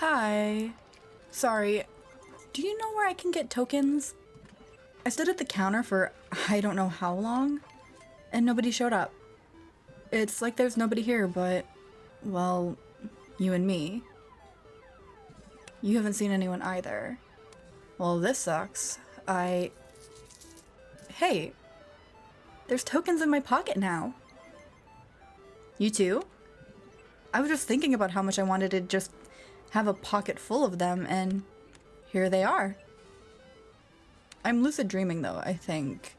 Hi. Sorry, do you know where I can get tokens? I stood at the counter for I don't know how long, and nobody showed up. It's like there's nobody here but, well, you and me. You haven't seen anyone either. Well, this sucks. Hey, there's tokens in my pocket now. You too? I was just thinking about how much I wanted to just have a pocket full of them, and here they are. I'm lucid dreaming though, I think.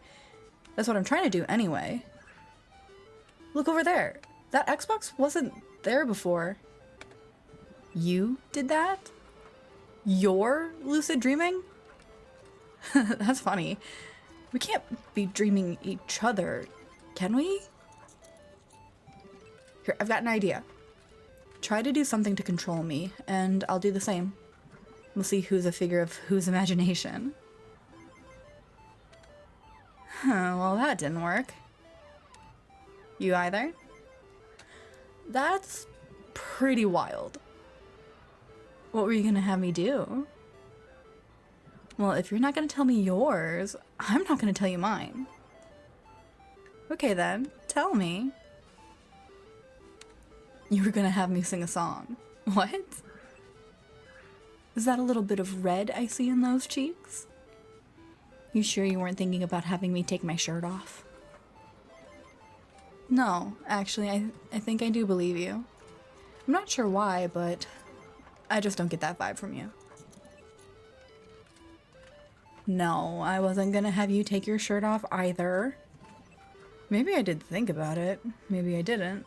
That's what I'm trying to do anyway. Look over there. That Xbox wasn't there before. You did that? You're lucid dreaming? That's funny. We can't be dreaming each other, can we? Here, I've got an idea. Try to do something to control me, and I'll do the same. We'll see who's a figure of whose imagination. Well, that didn't work. You either? That's pretty wild. What were you gonna have me do? Well, if you're not gonna tell me yours, I'm not gonna tell you mine. Okay then, tell me. You were gonna have me sing a song. What? Is that a little bit of red I see in those cheeks? You sure you weren't thinking about having me take my shirt off? No, actually, I think I do believe you. I'm not sure why, but I just don't get that vibe from you. No, I wasn't gonna have you take your shirt off either. Maybe I did think about it. Maybe I didn't.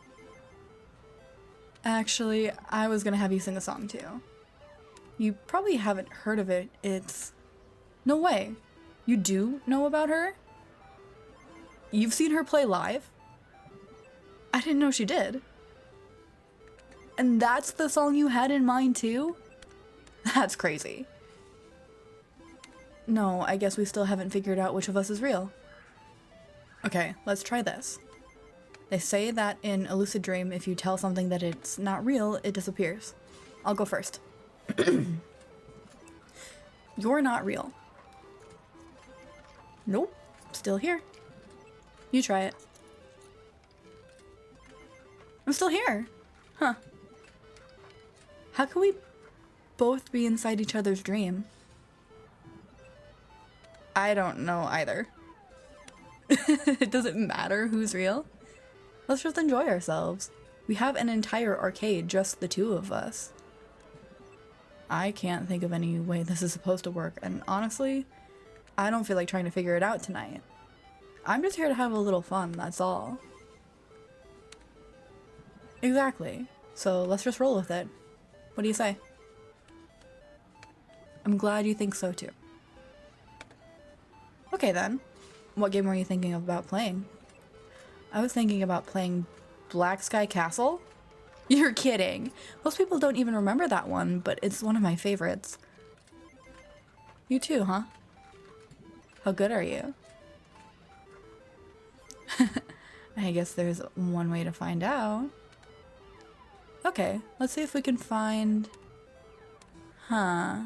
Actually, I was gonna have you sing a song too. You probably haven't heard of it. It's... No way. You do know about her? You've seen her play live? I didn't know she did. And that's the song you had in mind too? That's crazy. No, I guess we still haven't figured out which of us is real. Okay, let's try this. They say that in a lucid dream, if you tell something that it's not real, it disappears. I'll go first. You're not real. Nope, still here. You try it. I'm still here. Huh. How can we both be inside each other's dream? I don't know either. It doesn't matter who's real. Let's just enjoy ourselves. We have an entire arcade, just the two of us. I can't think of any way this is supposed to work, and honestly, I don't feel like trying to figure it out tonight. I'm just here to have a little fun, that's all. Exactly. So let's just roll with it. What do you say? I'm glad you think so too. Okay then. What game were you thinking about playing? I was thinking about playing Black Sky Castle. You're kidding. Most people don't even remember that one, but it's one of my favorites. You too, huh? How good are you? I guess there's one way to find out. Okay, let's see if we can find... Huh.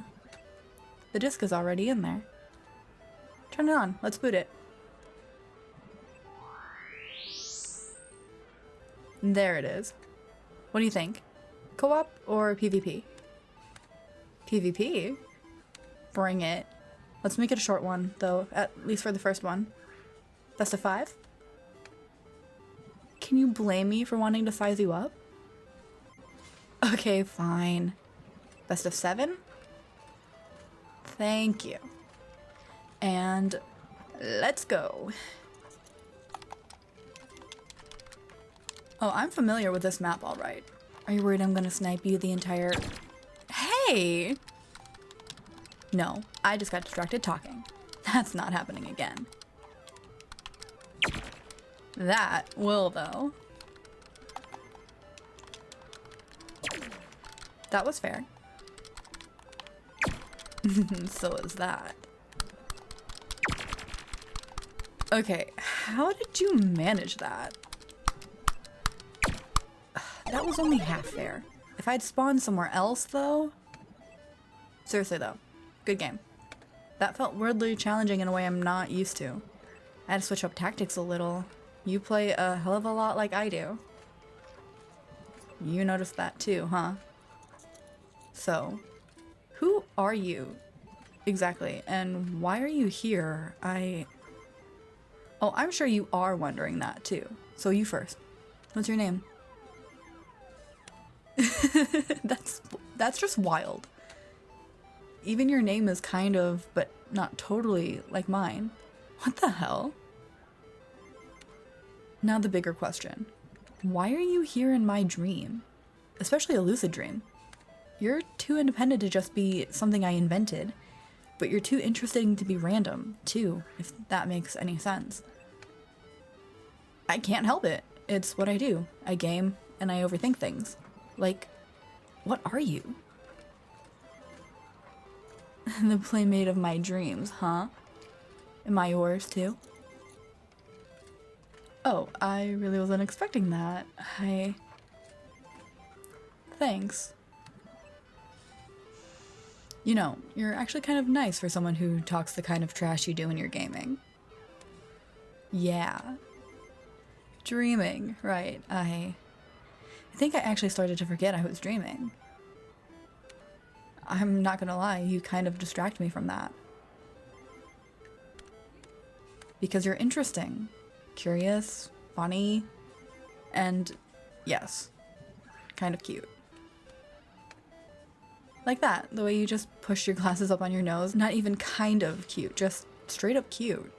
The disc is already in there. Turn it on. Let's boot it. There it is. What do you think? Co-op or PvP? PvP? Bring it. Let's make it a short one, though, at least for the first one. Best of 5? Can you blame me for wanting to size you up? Okay, fine. Best of 7? Thank you. And let's go. Oh, I'm familiar with this map, all right. Are you worried I'm gonna snipe you the entire... Hey! No, I just got distracted talking. That's not happening again. That will, though. That was fair. So is that. Okay, how did you manage that? That was only half fair. If I'd spawned somewhere else, though... Seriously though, good game. That felt weirdly challenging in a way I'm not used to. I had to switch up tactics a little. You play a hell of a lot like I do. You noticed that too, huh? So, who are you exactly, and why are you here? Oh, I'm sure you are wondering that too. So you first. What's your name? That's just wild. Even your name is kind of, but not totally, like mine. What the hell? Now the bigger question. Why are you here in my dream? Especially a lucid dream. You're too independent to just be something I invented, but you're too interesting to be random, too, if that makes any sense. I can't help it. It's what I do. I game, and I overthink things. Like, what are you? The playmate of my dreams, huh? Am I yours, too? Oh, I really wasn't expecting that. Thanks. You know, you're actually kind of nice for someone who talks the kind of trash you do when you're gaming. Yeah. Dreaming, right. I think I actually started to forget I was dreaming. I'm not gonna lie, you kind of distract me from that. Because you're interesting, curious, funny, and yes, kind of cute. Like that, the way you just push your glasses up on your nose. Not even kind of cute, just straight up cute.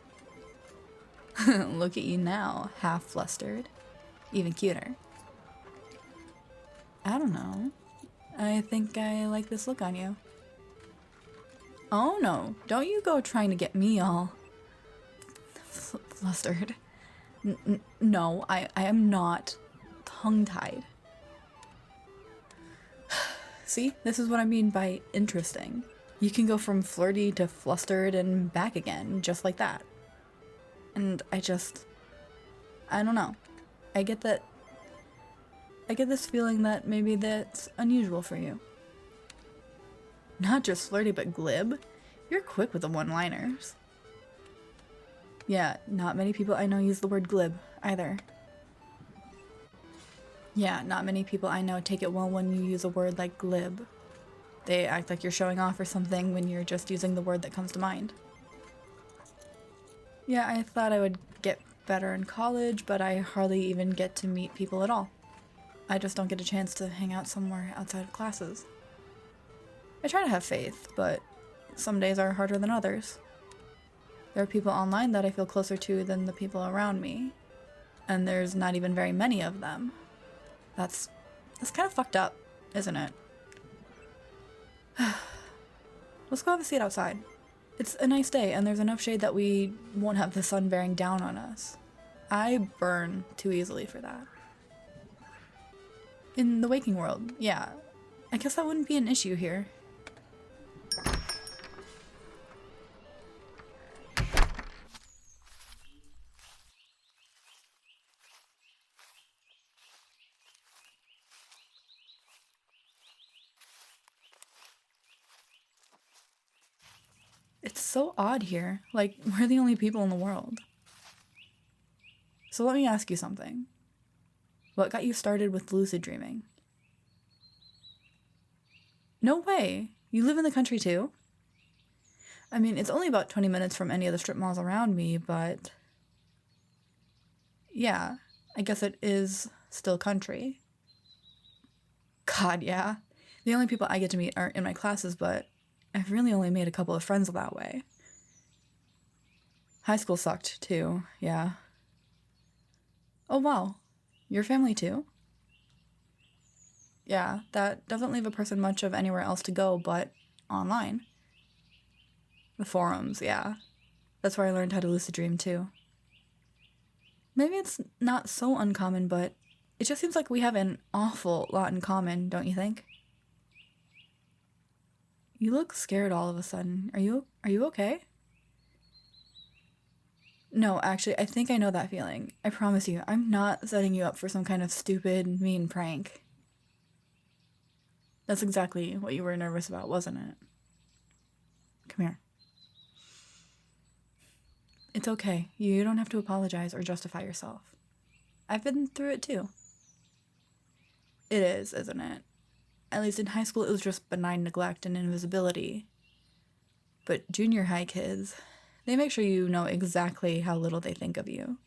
Look at you now, half flustered. Even cuter. I don't know. I think I like this look on you. Oh no, don't you go trying to get me all flustered. No, I am not tongue-tied. See, this is what I mean by interesting. You can go from flirty to flustered and back again, just like that. And I don't know. I get this feeling that maybe that's unusual for you. Not just flirty, but glib. You're quick with the one-liners. Yeah, not many people I know use the word glib, either. Yeah, not many people I know take it well when you use a word like glib. They act like you're showing off or something when you're just using the word that comes to mind. Yeah, I thought I would get better in college, but I hardly even get to meet people at all. I just don't get a chance to hang out somewhere outside of classes. I try to have faith, but some days are harder than others. There are people online that I feel closer to than the people around me, and there's not even very many of them. That's kind of fucked up, isn't it? Let's go have a seat outside. It's a nice day, and there's enough shade that we won't have the sun bearing down on us. I burn too easily for that. In the waking world, yeah. I guess that wouldn't be an issue here. It's so odd here. Like, we're the only people in the world. So let me ask you something. What got you started with lucid dreaming? No way! You live in the country too? I mean, it's only about 20 minutes from any of the strip malls around me, but... yeah, I guess it is still country. God, yeah. The only people I get to meet are in my classes, but I've really only made a couple of friends that way. High school sucked, too, yeah. Oh wow, your family too? Yeah, that doesn't leave a person much of anywhere else to go but online. The forums, yeah. That's where I learned how to lucid dream too. Maybe it's not so uncommon, but it just seems like we have an awful lot in common, don't you think? You look scared all of a sudden. Are you okay? No, actually, I think I know that feeling. I promise you, I'm not setting you up for some kind of stupid, mean prank. That's exactly what you were nervous about, wasn't it? Come here. It's okay. You don't have to apologize or justify yourself. I've been through it too. It is, isn't it? At least in high school, it was just benign neglect and invisibility. But junior high kids, they make sure you know exactly how little they think of you.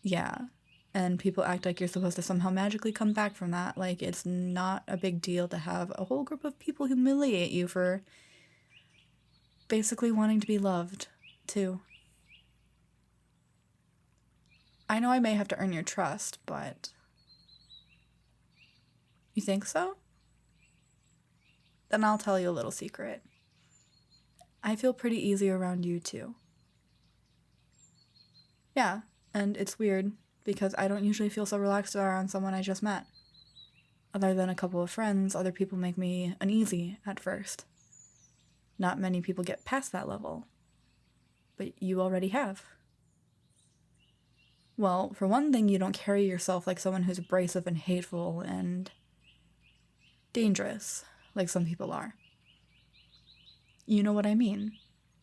Yeah, and people act like you're supposed to somehow magically come back from that, like it's not a big deal to have a whole group of people humiliate you for basically wanting to be loved, too. I know I may have to earn your trust, but... You think so? Then I'll tell you a little secret. I feel pretty easy around you, too. Yeah, and it's weird, because I don't usually feel so relaxed around someone I just met. Other than a couple of friends, other people make me uneasy at first. Not many people get past that level. But you already have. Well, for one thing, you don't carry yourself like someone who's abrasive and hateful and dangerous, like some people are. You know what I mean.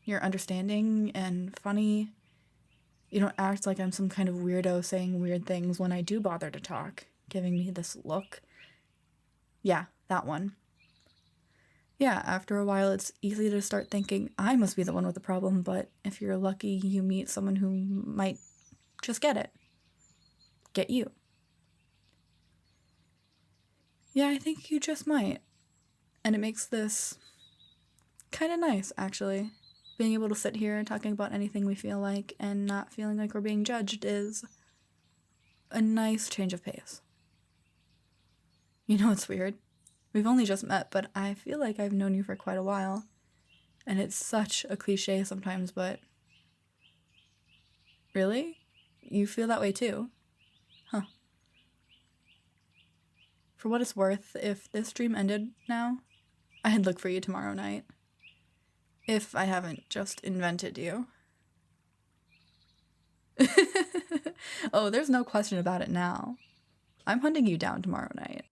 You're understanding and funny. You don't act like I'm some kind of weirdo saying weird things when I do bother to talk, giving me this look. Yeah, that one. Yeah, after a while it's easy to start thinking I must be the one with the problem, but if you're lucky, you meet someone who might just get it. Get you. Yeah, I think you just might. And it makes this kind of nice, actually. Being able to sit here and talking about anything we feel like and not feeling like we're being judged is a nice change of pace. You know, it's weird. We've only just met, but I feel like I've known you for quite a while. And it's such a cliche sometimes, but... Really? You feel that way too? Huh. For what it's worth, if this dream ended now, I'd look for you tomorrow night. If I haven't just invented you. Oh, there's no question about it now. I'm hunting you down tomorrow night.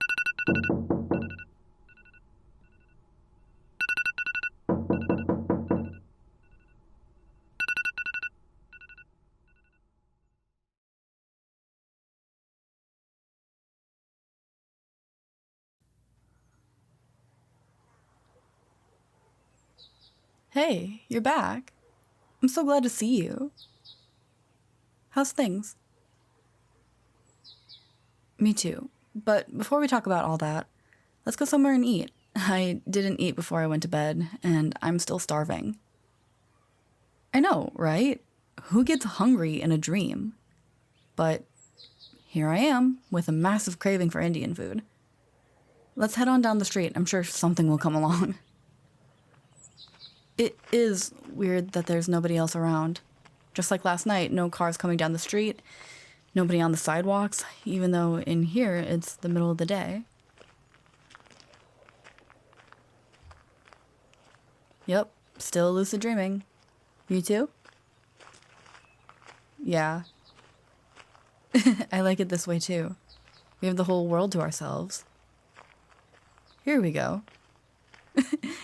Hey, you're back. I'm so glad to see you. How's things? Me too. But before we talk about all that, let's go somewhere and eat. I didn't eat before I went to bed, and I'm still starving. I know, right? Who gets hungry in a dream? But here I am, with a massive craving for Indian food. Let's head on down the street. I'm sure something will come along. It is weird that there's nobody else around. Just like last night, no cars coming down the street, nobody on the sidewalks, even though in here it's the middle of the day. Yep, still lucid dreaming. You too? Yeah. I like it this way too. We have the whole world to ourselves. Here we go.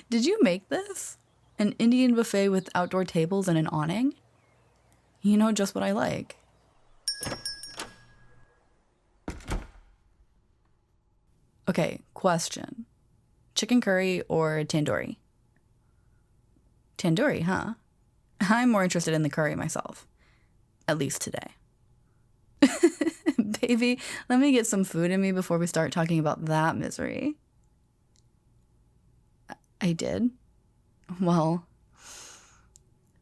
Did you make this? An Indian buffet with outdoor tables and an awning? You know just what I like. Okay, question. Chicken curry or tandoori? Tandoori, huh? I'm more interested in the curry myself. At least today. Baby, let me get some food in me before we start talking about that misery. I did? Well,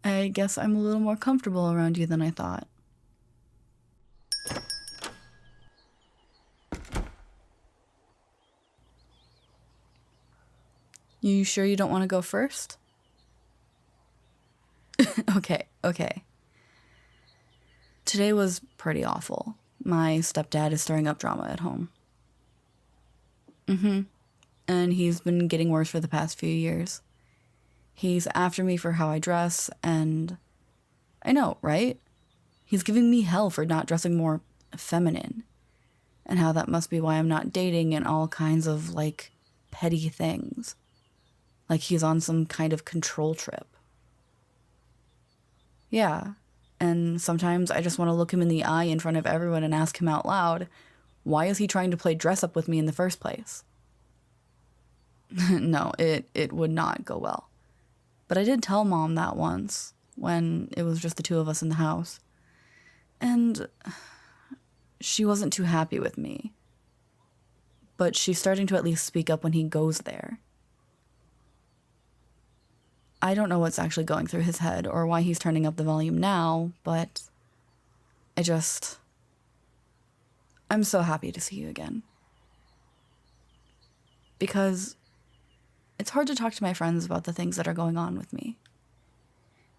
I guess I'm a little more comfortable around you than I thought. You sure you don't want to go first? Okay. Today was pretty awful. My stepdad is stirring up drama at home. And he's been getting worse for the past few years. He's after me for how I dress, and I know, right? He's giving me hell for not dressing more feminine, and how that must be why I'm not dating and all kinds of, like, petty things. Like he's on some kind of control trip. Yeah, and sometimes I just want to look him in the eye in front of everyone and ask him out loud, why is he trying to play dress up with me in the first place? No, it would not go well. But I did tell Mom that once, when it was just the two of us in the house. And she wasn't too happy with me. But she's starting to at least speak up when he goes there. I don't know what's actually going through his head or why he's turning up the volume now, but I'm so happy to see you again. Because it's hard to talk to my friends about the things that are going on with me.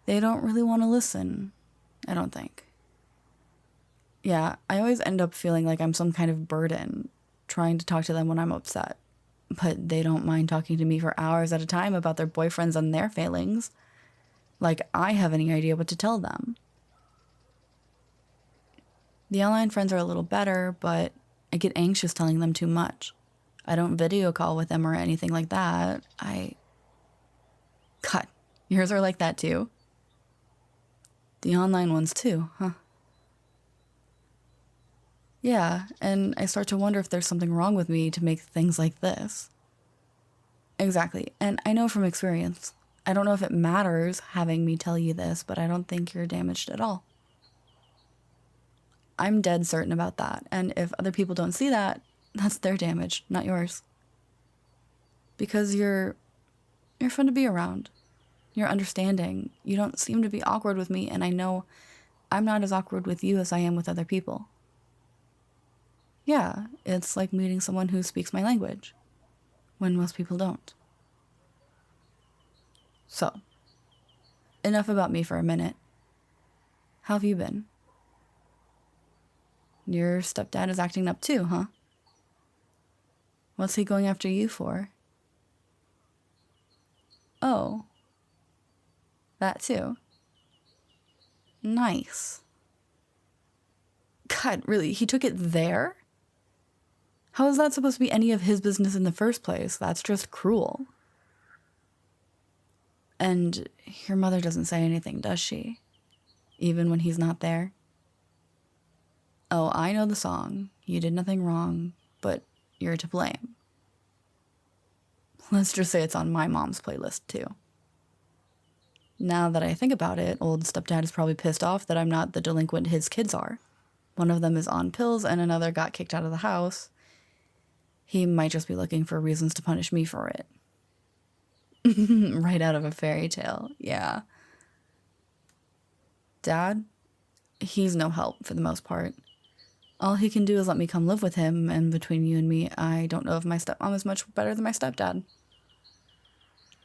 They don't really want to listen, I don't think. Yeah, I always end up feeling like I'm some kind of burden trying to talk to them when I'm upset. But they don't mind talking to me for hours at a time about their boyfriends and their failings. Like I have any idea what to tell them. The online friends are a little better, but I get anxious telling them too much. I don't video call with them or anything like that. Cut. Yours are like that too? The online ones too, huh? Yeah, and I start to wonder if there's something wrong with me to make things like this. Exactly, and I know from experience. I don't know if it matters having me tell you this, but I don't think you're damaged at all. I'm dead certain about that, and if other people don't see that, that's their damage, not yours. Because you're fun to be around. You're understanding. You don't seem to be awkward with me, and I know I'm not as awkward with you as I am with other people. Yeah, it's like meeting someone who speaks my language, when most people don't. So, enough about me for a minute. How have you been? Your stepdad is acting up too, huh? What's he going after you for? Oh, that too. Nice. God, really, he took it there? How is that supposed to be any of his business in the first place? That's just cruel. And your mother doesn't say anything, does she? Even when he's not there? Oh, I know the song. You did nothing wrong, but you're to blame. Let's just say it's on my mom's playlist, too. Now that I think about it, old stepdad is probably pissed off that I'm not the delinquent his kids are. One of them is on pills and another got kicked out of the house. He might just be looking for reasons to punish me for it. Right out of a fairy tale, yeah. Dad? He's no help for the most part. All he can do is let me come live with him, and between you and me, I don't know if my stepmom is much better than my stepdad.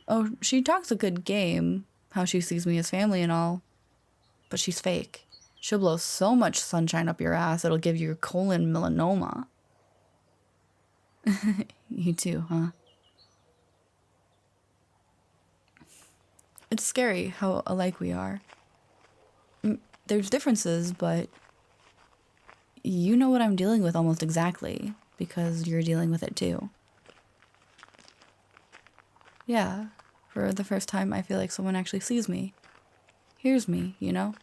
Oh, she talks a good game, how she sees me as family and all, but she's fake. She'll blow so much sunshine up your ass, it'll give you colon melanoma. You too, huh? It's scary how alike we are. There's differences, but you know what I'm dealing with almost exactly, because you're dealing with it too. Yeah, for the first time I feel like someone actually sees me, hears me, you know?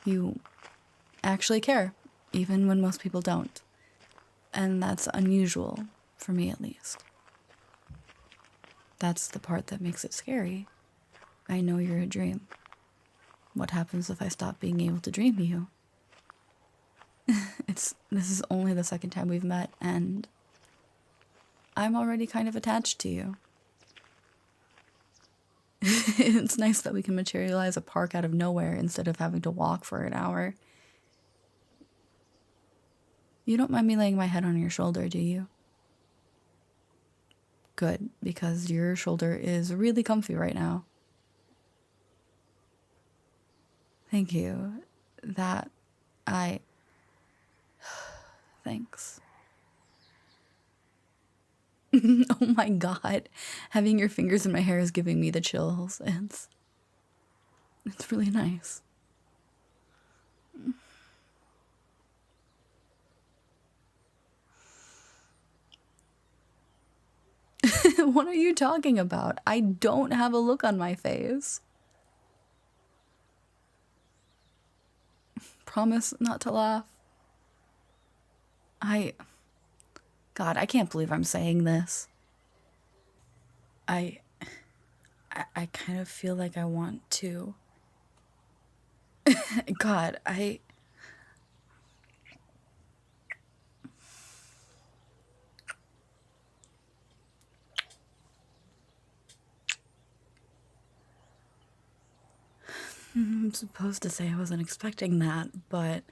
You actually care, even when most people don't. And that's unusual, for me at least. That's the part that makes it scary. I know you're a dream. What happens if I stop being able to dream you? This is only the second time we've met, and I'm already kind of attached to you. It's nice that we can materialize a park out of nowhere instead of having to walk for an hour. You don't mind me laying my head on your shoulder, do you? Good, because your shoulder is really comfy right now. Thank you. Thanks. Oh my god. Having your fingers in my hair is giving me the chills. It's really nice. What are you talking about? I don't have a look on my face. Promise not to laugh. God, I can't believe I'm saying this. I kind of feel like I want to. God, I'm supposed to say I wasn't expecting that, but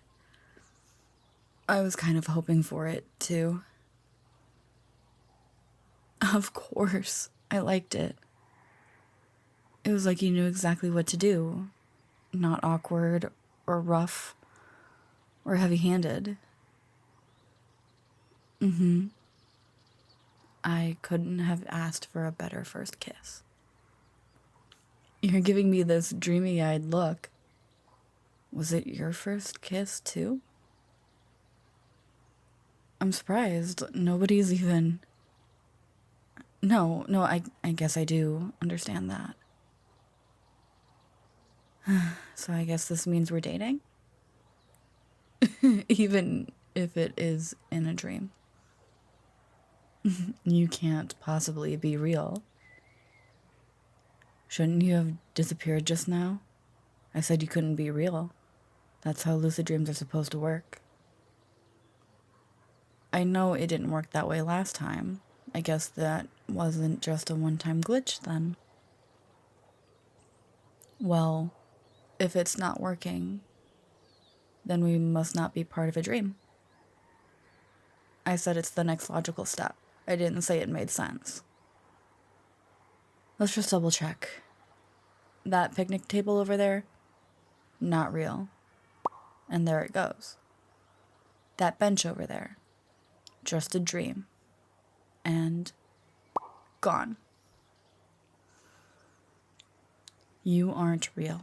I was kind of hoping for it, too. Of course, I liked it. It was like you knew exactly what to do. Not awkward or rough or heavy-handed. I couldn't have asked for a better first kiss. You're giving me this dreamy-eyed look. Was it your first kiss, too? I'm surprised. Nobody's even... No, I guess I do understand that. So I guess this means we're dating? Even if it is in a dream. You can't possibly be real. Shouldn't you have disappeared just now? I said you couldn't be real. That's how lucid dreams are supposed to work. I know it didn't work that way last time. I guess that wasn't just a one-time glitch then. Well, if it's not working, then we must not be part of a dream. I said it's the next logical step. I didn't say it made sense. Let's just double check. That picnic table over there, not real. And there it goes. That bench over there, just a dream. And gone. You aren't real.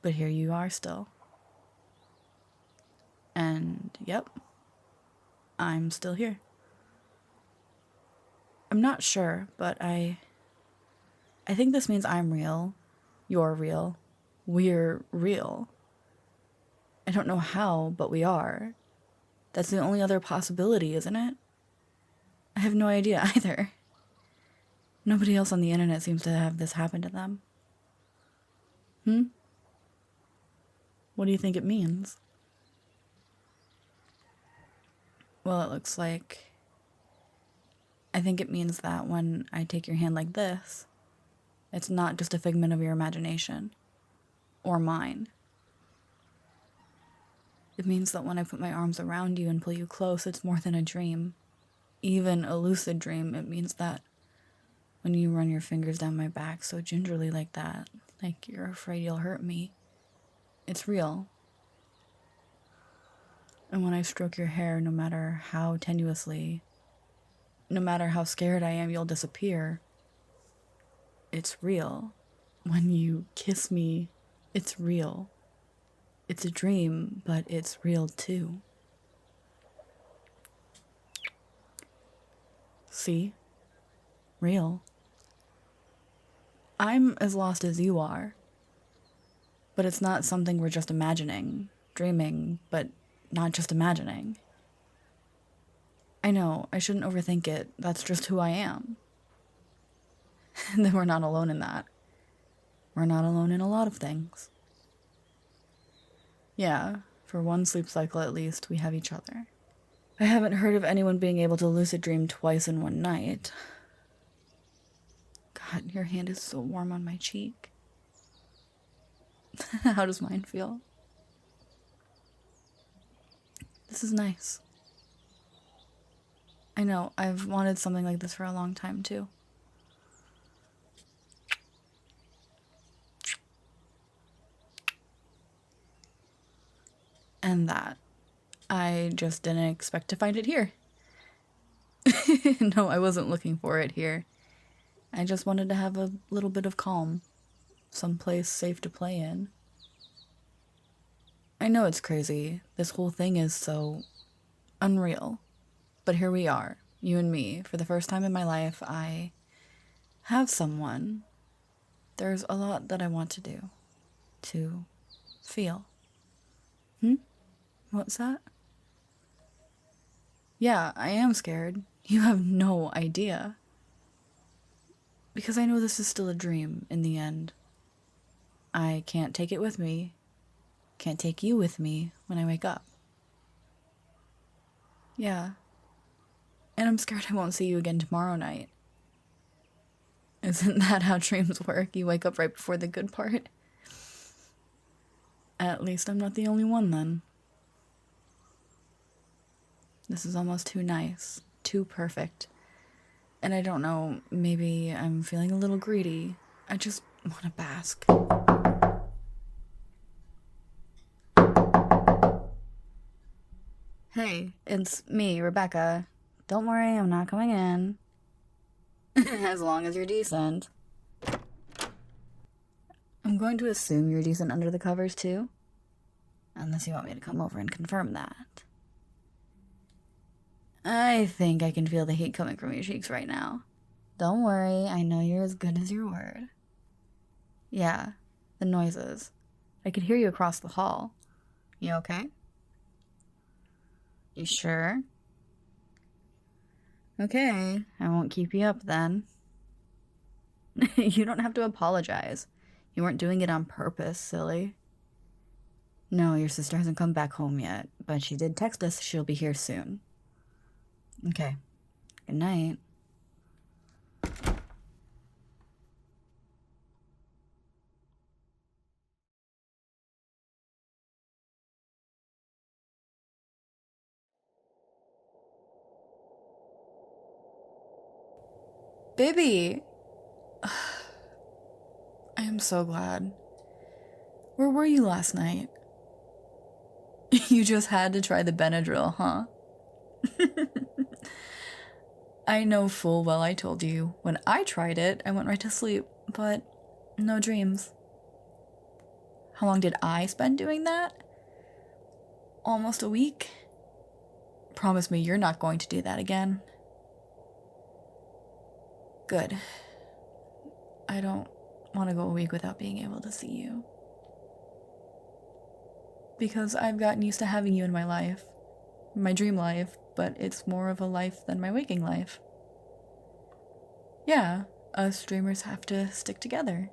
But here you are still. And yep, I'm still here. I'm not sure, but I think this means I'm real, you're real, we're real. I don't know how, but we are. That's the only other possibility, isn't it? I have no idea either. Nobody else on the internet seems to have this happen to them. What do you think it means? Well, it looks like... I think it means that when I take your hand like this, it's not just a figment of your imagination. Or mine. It means that when I put my arms around you and pull you close, it's more than a dream. Even a lucid dream. It means that when you run your fingers down my back so gingerly like that, like you're afraid you'll hurt me, it's real. And when I stroke your hair, no matter how tenuously, no matter how scared I am you'll disappear, it's real. When you kiss me, it's real. It's a dream, but it's real too. See? Real. I'm as lost as you are. But it's not something we're just imagining, dreaming, but not just imagining. I know, I shouldn't overthink it. That's just who I am. And then we're not alone in that. We're not alone in a lot of things. Yeah, for one sleep cycle at least, we have each other. I haven't heard of anyone being able to lucid dream twice in one night. God, your hand is so warm on my cheek. How does mine feel? This is nice. I know, I've wanted something like this for a long time too. And that. I just didn't expect to find it here. No, I wasn't looking for it here. I just wanted to have a little bit of calm. Someplace safe to play in. I know it's crazy. This whole thing is so unreal. But here we are, You and me, for the first time in my life, I have someone. There's a lot that I want to do. To feel. What's that? Yeah, I am scared. You have no idea. Because I know this is still a dream in the end. I can't take it with me. Can't take you with me when I wake up. Yeah. And I'm scared I won't see you again tomorrow night. Isn't that how dreams work? You wake up right before the good part? At least I'm not the only one then. This is almost too nice. Too perfect. And I don't know, maybe I'm feeling a little greedy. I just want to bask. Hey, it's me, Rebecca. Don't worry, I'm not coming in. As long as you're decent. I'm going to assume you're decent under the covers, too. Unless you want me to come over and confirm that. I think I can feel the heat coming from your cheeks right now. Don't worry, I know you're as good as your word. Yeah, the noises. I could hear you across the hall. You okay? You sure? Okay, I won't keep you up then. You don't have to apologize. You weren't doing it on purpose, silly. No, your sister hasn't come back home yet, but she did text us she'll be here soon. Okay. Good night. Baby! I am so glad. Where were you last night? You just had to try the Benadryl, huh? I know full well I told you. When I tried it, I went right to sleep, but no dreams. How long did I spend doing that? Almost a week. Promise me you're not going to do that again. Good. I don't want to go a week without being able to see you. Because I've gotten used to having you in my life. My dream life, but it's more of a life than my waking life. Yeah, us dreamers have to stick together.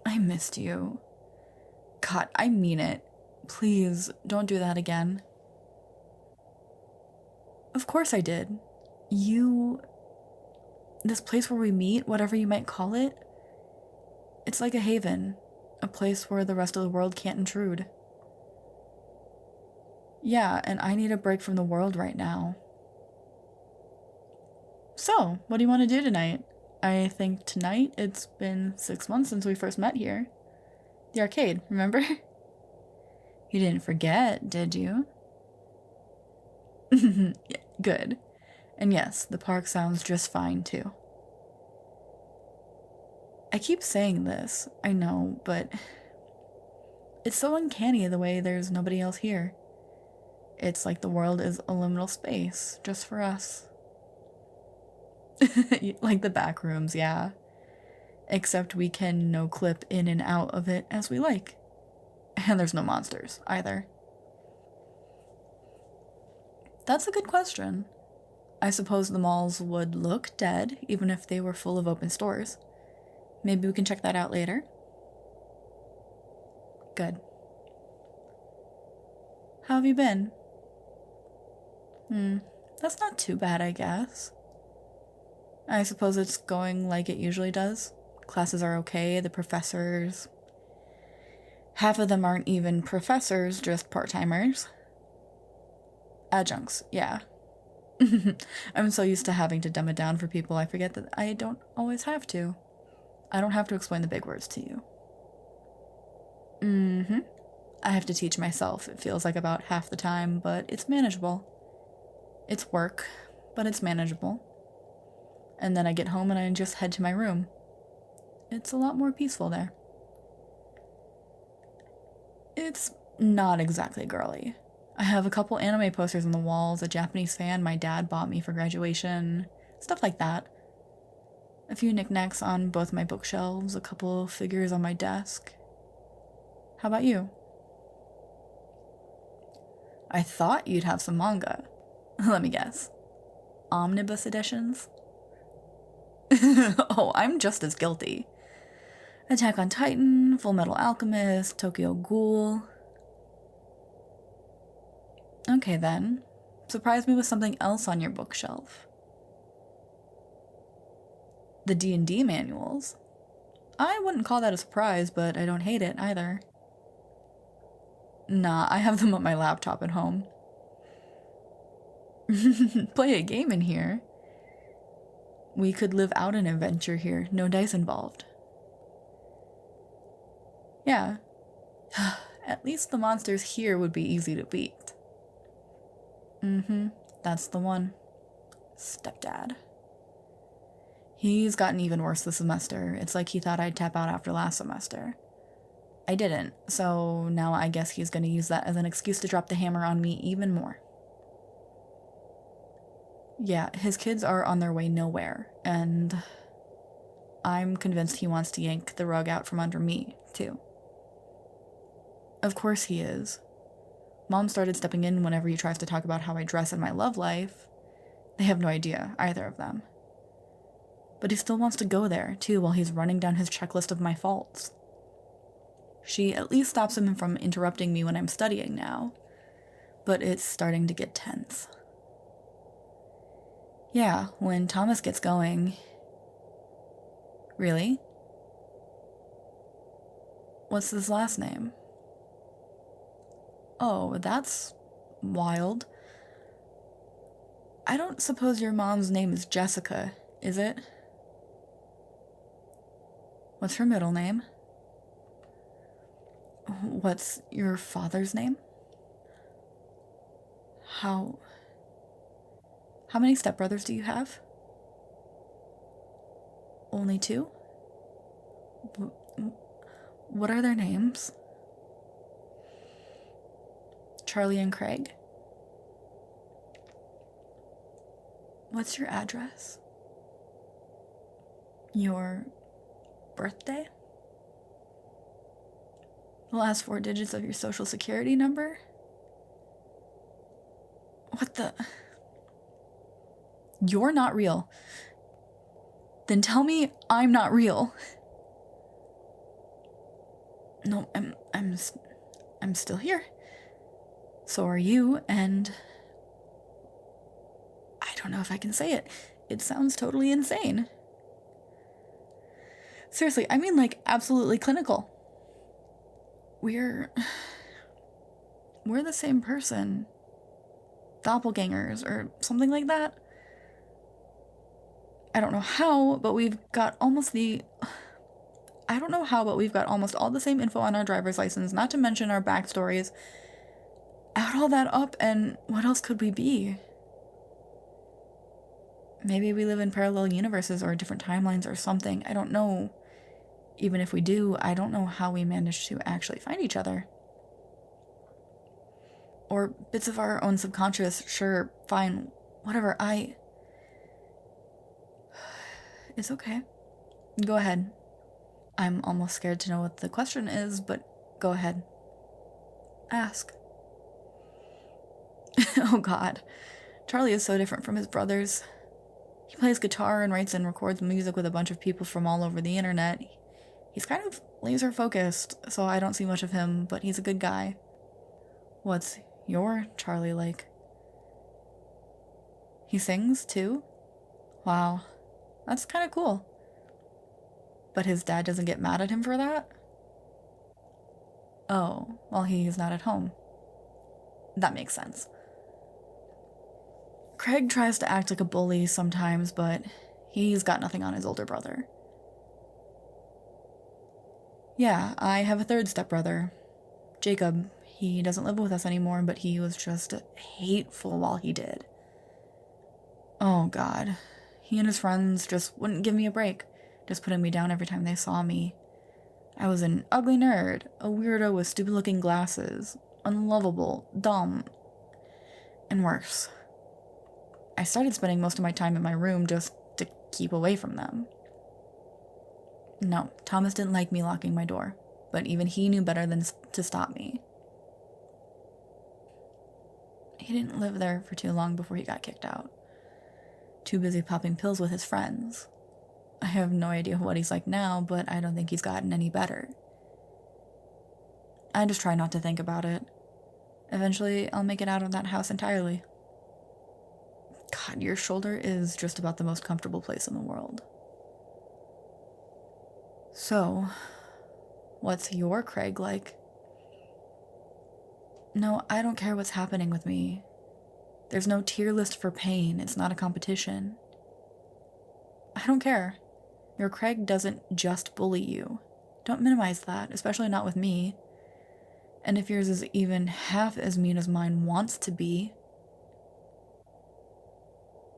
I missed you. God, I mean it. Please, don't do that again. Of course I did. This place where we meet, whatever you might call it, it's like a haven. A place where the rest of the world can't intrude. Yeah, and I need a break from the world right now. So, what do you want to do tonight? I think tonight it's been 6 months since we first met here. The arcade, remember? You didn't forget, did you? Yeah, good. And yes, the park sounds just fine too. I keep saying this, I know, but it's so uncanny the way there's nobody else here. It's like the world is a liminal space, just for us. Like the back rooms, yeah. Except we can no-clip in and out of it as we like. And there's no monsters, either. That's a good question. I suppose the malls would look dead, even if they were full of open stores. Maybe we can check that out later. Good. How have you been? That's not too bad, I guess. I suppose it's going like it usually does. Classes are okay, the professors... Half of them aren't even professors, just part-timers. Adjuncts, yeah. I'm so used to having to dumb it down for people, I forget that I don't always have to. I don't have to explain the big words to you. I have to teach myself. It feels like about half the time, but it's manageable. It's work, but it's manageable. And then I get home and I just head to my room. It's a lot more peaceful there. It's not exactly girly. I have a couple anime posters on the walls, a Japanese fan my dad bought me for graduation, stuff like that. A few knickknacks on both my bookshelves, a couple figures on my desk. How about you? I thought you'd have some manga. Let me guess. Omnibus editions? Oh, I'm just as guilty. Attack on Titan, Full Metal Alchemist, Tokyo Ghoul. Okay then. Surprise me with something else on your bookshelf. The D&D manuals. I wouldn't call that a surprise, but I don't hate it either. Nah, I have them on my laptop at home. Play a game in here. We could live out an adventure here, no dice involved. Yeah. At least the monsters here would be easy to beat. That's the one. Stepdad. He's gotten even worse this semester. It's like he thought I'd tap out after last semester. I didn't, so now I guess he's gonna use that as an excuse to drop the hammer on me even more. Yeah, his kids are on their way nowhere, and I'm convinced he wants to yank the rug out from under me, too. Of course he is. Mom started stepping in whenever he tries to talk about how I dress in my love life. They have no idea, either of them. But he still wants to go there, too, while he's running down his checklist of my faults. She at least stops him from interrupting me when I'm studying now, but it's starting to get tense. Yeah, when Thomas gets going... Really? What's his last name? Oh, that's wild. I don't suppose your mom's name is Jessica, is it? What's her middle name? What's your father's name? How many stepbrothers do you have? Only 2? What are their names? Charlie and Craig? What's your address? Your birthday? The last 4 digits of your social security number? What the... You're not real. Then tell me I'm not real. No, I'm still here. So are you, and... I don't know if I can say it. It sounds totally insane. Seriously, I mean like absolutely clinical. We're the same person. Doppelgangers or something like that. I don't know how, but we've got almost all the same info on our driver's license, not to mention our backstories. Add all that up, and what else could we be? Maybe we live in parallel universes or different timelines or something. I don't know. Even if we do, I don't know how we managed to actually find each other. Or bits of our own subconscious, sure, fine, whatever, It's okay. Go ahead. I'm almost scared to know what the question is, but go ahead. Ask. Oh god. Charlie is so different from his brothers. He plays guitar and writes and records music with a bunch of people from all over the internet. He's kind of laser focused, so I don't see much of him, but he's a good guy. What's your Charlie like? He sings, too? Wow. That's kind of cool. But his dad doesn't get mad at him for that? Oh, well, he's not at home. That makes sense. Craig tries to act like a bully sometimes, but he's got nothing on his older brother. Yeah, I have a 3rd stepbrother, Jacob. He doesn't live with us anymore, but he was just hateful while he did. Oh god. He and his friends just wouldn't give me a break, just putting me down every time they saw me. I was an ugly nerd, a weirdo with stupid-looking glasses, unlovable, dumb, And worse. I started spending most of my time in my room just to keep away from them. No, Thomas didn't like me locking my door, but even he knew better than to stop me. He didn't live there for too long before he got kicked out. Too busy popping pills with his friends. I have no idea what he's like now, but I don't think he's gotten any better. I just try not to think about it. Eventually, I'll make it out of that house entirely. God, your shoulder is just about the most comfortable place in the world. So, what's your Craig like? No, I don't care what's happening with me. There's no tier list for pain. It's not a competition. I don't care. Your Craig doesn't just bully you. Don't minimize that, especially not with me. And if yours is even half as mean as mine wants to be.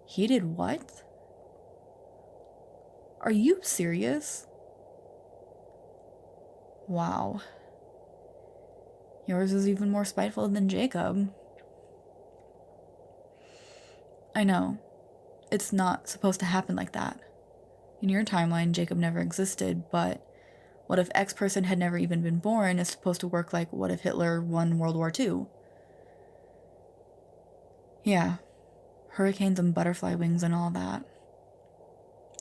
He did what? Are you serious? Wow. Yours is even more spiteful than Jacob. I know. It's not supposed to happen like that. In your timeline, Jacob never existed, but what if X person had never even been born is supposed to work like what if Hitler won World War II? Yeah. Hurricanes and butterfly wings and all that.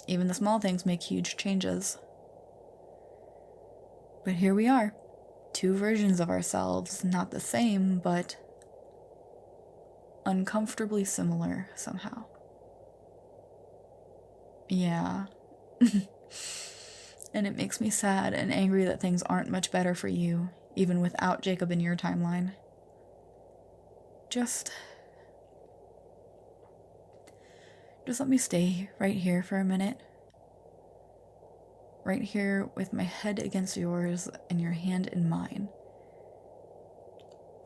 Even the small things make huge changes. But here we are. Two versions of ourselves, not the same, but uncomfortably similar somehow. Yeah. And it makes me sad and angry that things aren't much better for you, even without Jacob in your timeline. Just let me stay right here for a minute. Right here with my head against yours and your hand in mine.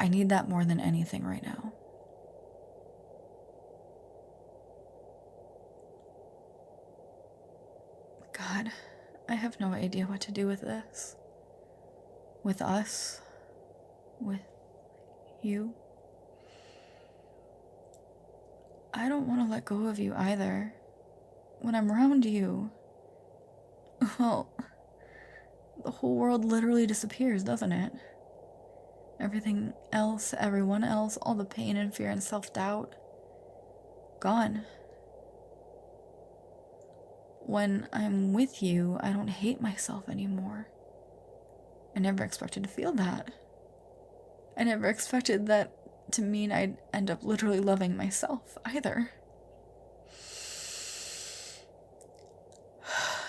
I need that more than anything right now. God, I have no idea what to do with this. With us. With you. I don't want to let go of you either. When I'm around you, well, the whole world literally disappears, doesn't it? Everything else, everyone else, all the pain and fear and self-doubt, gone. When I'm with you, I don't hate myself anymore. I never expected to feel that. I never expected that to mean I'd end up literally loving myself either.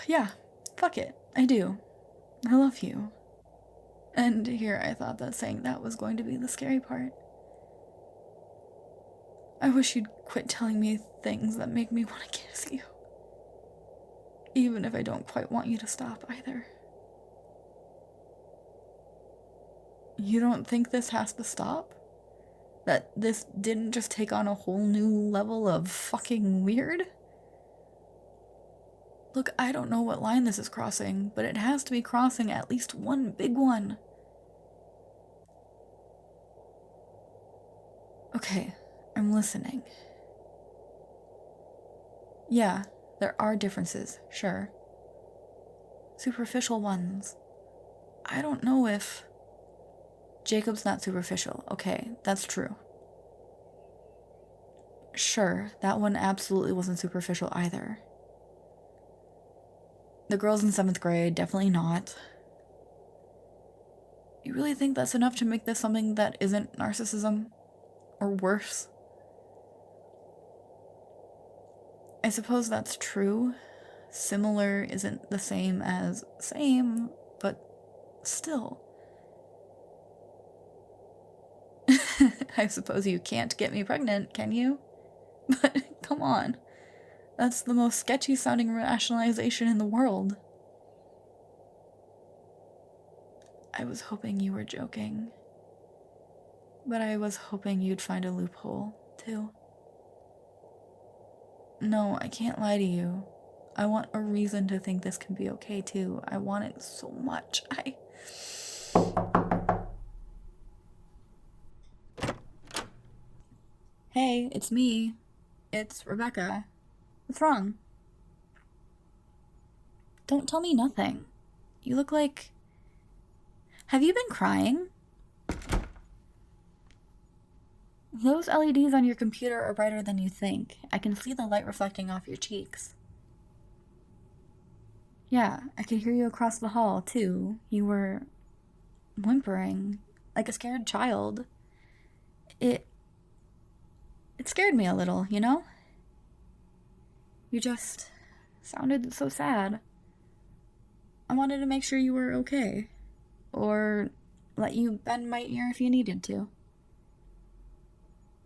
Yeah, fuck it, I do. I love you. And here I thought that saying that was going to be the scary part. I wish you'd quit telling me things that make me want to kiss you. Even if I don't quite want you to stop either. You don't think this has to stop? That this didn't just take on a whole new level of fucking weird? Look, I don't know what line this is crossing, but it has to be crossing at least one big one. Okay, I'm listening. Yeah, there are differences, sure. Superficial ones. I don't know if... Jacob's not superficial. Okay, that's true. Sure, that one absolutely wasn't superficial either. The girls in 7th grade, definitely not. You really think that's enough to make this something that isn't narcissism? Or worse? I suppose that's true. Similar isn't the same as same, but still. I suppose you can't get me pregnant, can you? But come on. That's the most sketchy sounding rationalization in the world. I was hoping you were joking. But I was hoping you'd find a loophole, too. No, I can't lie to you. I want a reason to think this can be okay, too. I want it so much. Hey, it's me. It's Rebecca. What's wrong? Don't tell me nothing. You look like... Have you been crying? Those LEDs on your computer are brighter than you think. I can see the light reflecting off your cheeks. Yeah, I could hear you across the hall, too. You were whimpering, like a scared child. It scared me a little, you know? You just sounded so sad. I wanted to make sure you were okay. Or let you bend my ear if you needed to.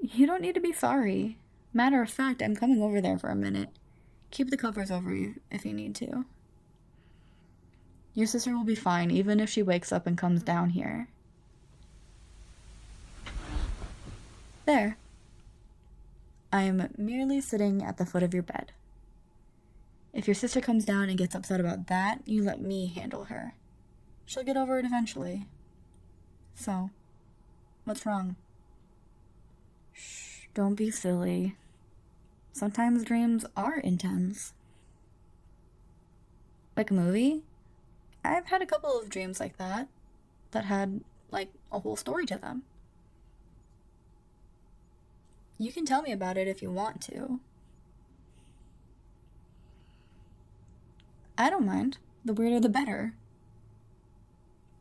You don't need to be sorry. Matter of fact, I'm coming over there for a minute. Keep the covers over you if you need to. Your sister will be fine, even if she wakes up and comes down here. There. I am merely sitting at the foot of your bed. If your sister comes down and gets upset about that, you let me handle her. She'll get over it eventually. So, what's wrong? Shh, don't be silly. Sometimes dreams are intense. Like a movie? I've had a couple of dreams like that had, like, a whole story to them. You can tell me about it if you want to. I don't mind. The weirder the better.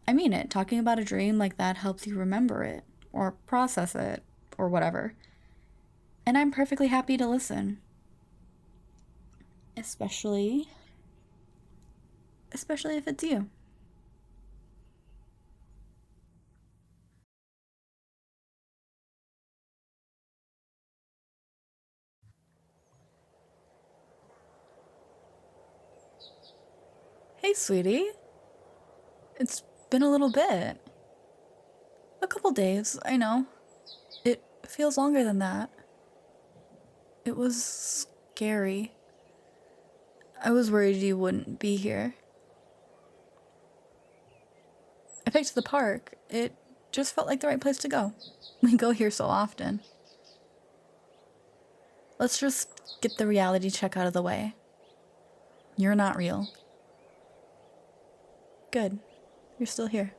I mean it. Talking about a dream like that helps you remember it, or process it, or whatever. And I'm perfectly happy to listen. Especially if it's you. Hey, sweetie. It's been a little bit. A couple days, I know. It feels longer than that. It was scary. I was worried you wouldn't be here. I picked the park. It just felt like the right place to go. We go here so often. Let's just get the reality check out of the way. You're not real. Good. You're still here.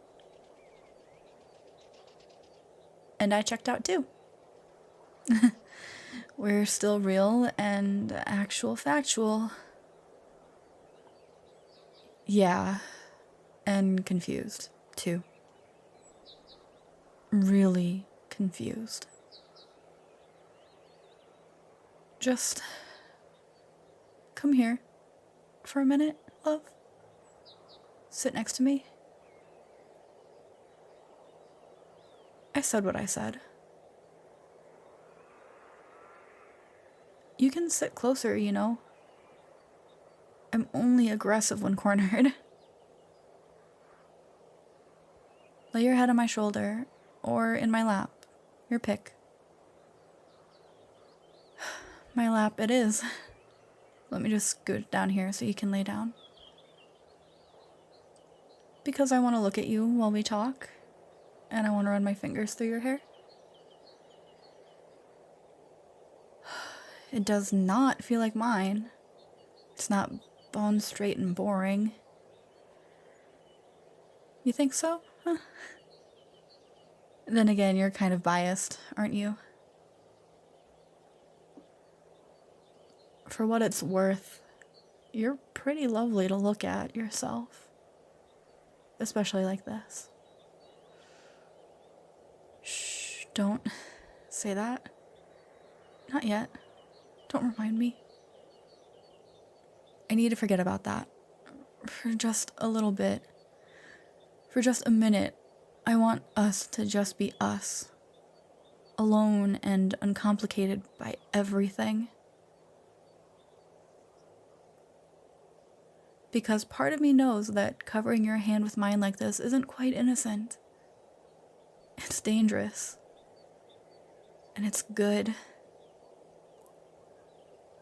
And I checked out too. We're still real and actual factual. Yeah. And confused, too. Really confused. Just come here for a minute, love. Sit next to me. I said what I said. You can sit closer, you know. I'm only aggressive when cornered. Lay your head on my shoulder, or in my lap. Your pick. My lap it is. Let me just scoot down here so you can lay down. Because I want to look at you while we talk, and I want to run my fingers through your hair. It does not feel like mine. It's not bone straight and boring. You think so? Huh. Then again, you're kind of biased, aren't you? For what it's worth, you're pretty lovely to look at yourself. Especially like this. Shh, don't say that. Not yet. Don't remind me. I need to forget about that. For just a little bit. For just a minute. I want us to just be us. Alone and uncomplicated by everything. Because part of me knows that covering your hand with mine like this isn't quite innocent. It's dangerous. And it's good.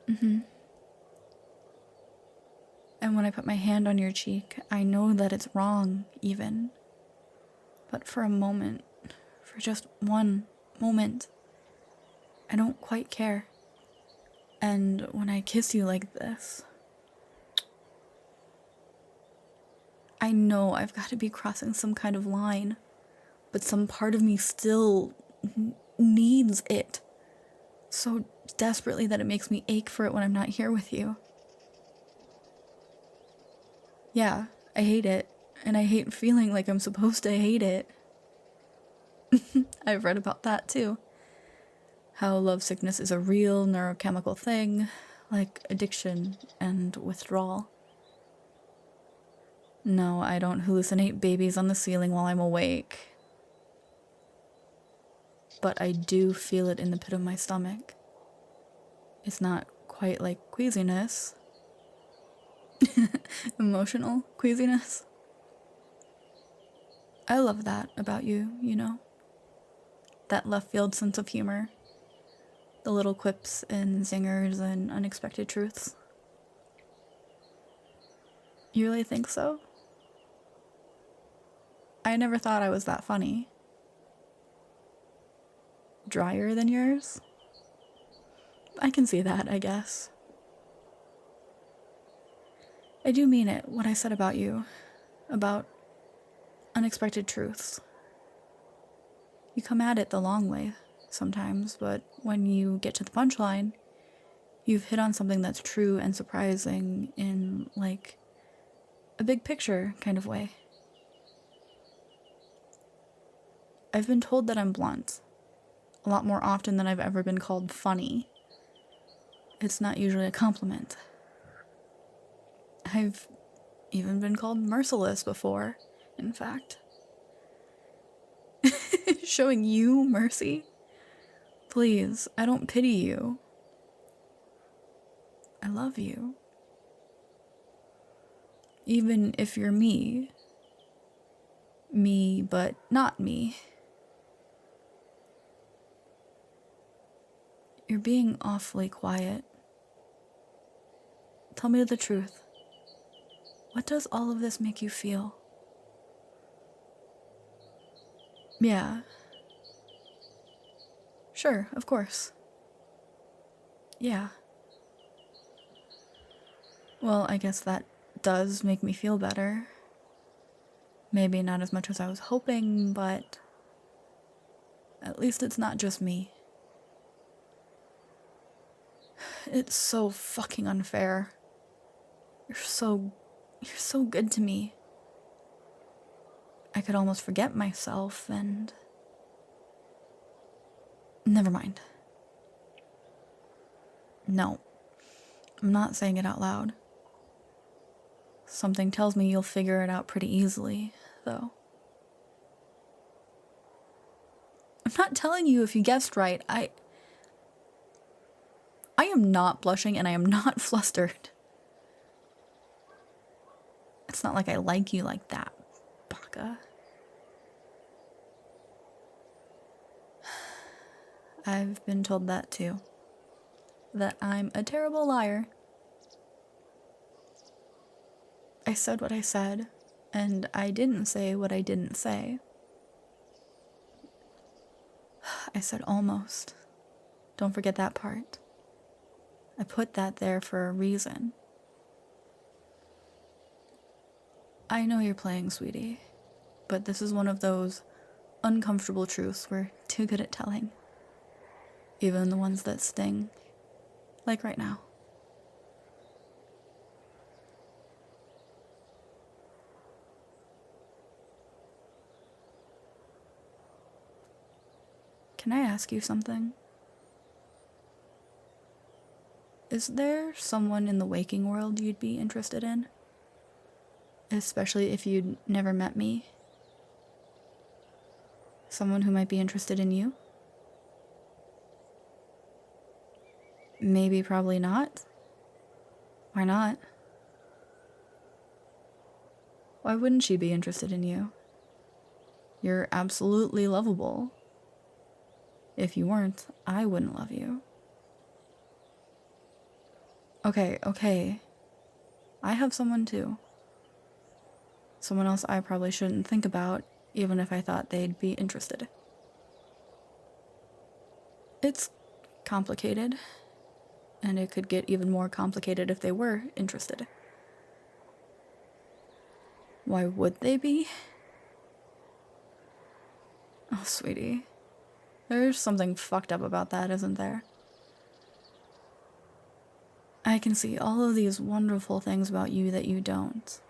And when I put my hand on your cheek, I know that it's wrong, even. But for a moment, for just one moment, I don't quite care. And when I kiss you like this, I know I've got to be crossing some kind of line, but some part of me still needs it so desperately that it makes me ache for it when I'm not here with you. Yeah, I hate it, and I hate feeling like I'm supposed to hate it. I've read about that too. How lovesickness is a real neurochemical thing, like addiction and withdrawal. No, I don't hallucinate babies on the ceiling while I'm awake. But I do feel it in the pit of my stomach. It's not quite like queasiness. Emotional queasiness. I love that about you, you know? That left field sense of humor. The little quips and zingers and unexpected truths. You really think so? I never thought I was that funny. Drier than yours? I can see that, I guess. I do mean it, what I said about you. About unexpected truths. You come at it the long way sometimes, but when you get to the punchline, you've hit on something that's true and surprising in, like, a big picture kind of way. I've been told that I'm blunt, a lot more often than I've ever been called funny. It's not usually a compliment. I've even been called merciless before, in fact. Showing you mercy? Please, I don't pity you. I love you. Even if you're me. Me, but not me. You're being awfully quiet. Tell me the truth. What does all of this make you feel? Yeah. Sure, of course. Yeah. Well, I guess that does make me feel better. Maybe not as much as I was hoping, but at least it's not just me. It's so fucking unfair. You're so good to me. I could almost forget myself and... Never mind. No, I'm not saying it out loud. Something tells me you'll figure it out pretty easily, though. I'm not telling you if you guessed right. I am not blushing and I am not flustered. It's not like I like you like that, baka. I've been told that too. That I'm a terrible liar. I said what I said, and I didn't say what I didn't say. I said almost. Don't forget that part. I put that there for a reason. I know you're playing, sweetie, but this is one of those uncomfortable truths we're too good at telling. Even the ones that sting. Like right now. Can I ask you something? Is there someone in the waking world you'd be interested in? Especially if you'd never met me? Someone who might be interested in you? Maybe, probably not. Why not? Why wouldn't she be interested in you? You're absolutely lovable. If you weren't, I wouldn't love you. Okay. I have someone too. Someone else I probably shouldn't think about, even if I thought they'd be interested. It's complicated, and it could get even more complicated if they were interested. Why would they be? Oh, sweetie. There's something fucked up about that, isn't there? I can see all of these wonderful things about you that you don't.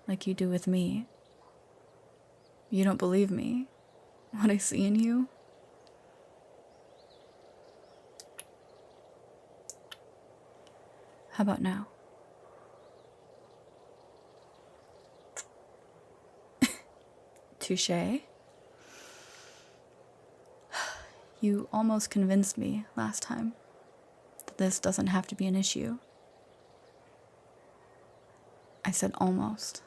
Like you do with me. You don't believe me. What I see in you. How about now? Touché. You almost convinced me last time that this doesn't have to be an issue. I said almost.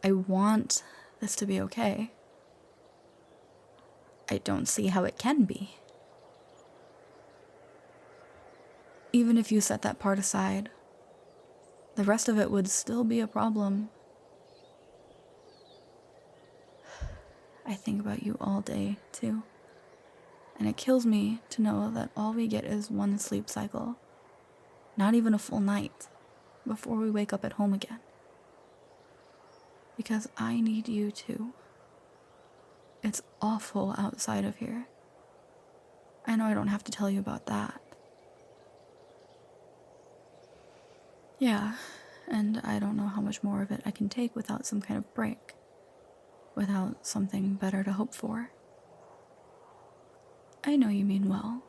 I want this to be okay. I don't see how it can be. Even if you set that part aside, the rest of it would still be a problem. I think about you all day, too. And it kills me to know that all we get is one sleep cycle. Not even a full night before we wake up at home again. Because I need you too. It's awful outside of here. I know I don't have to tell you about that. Yeah, and I don't know how much more of it I can take without some kind of break. Without something better to hope for. I know you mean well,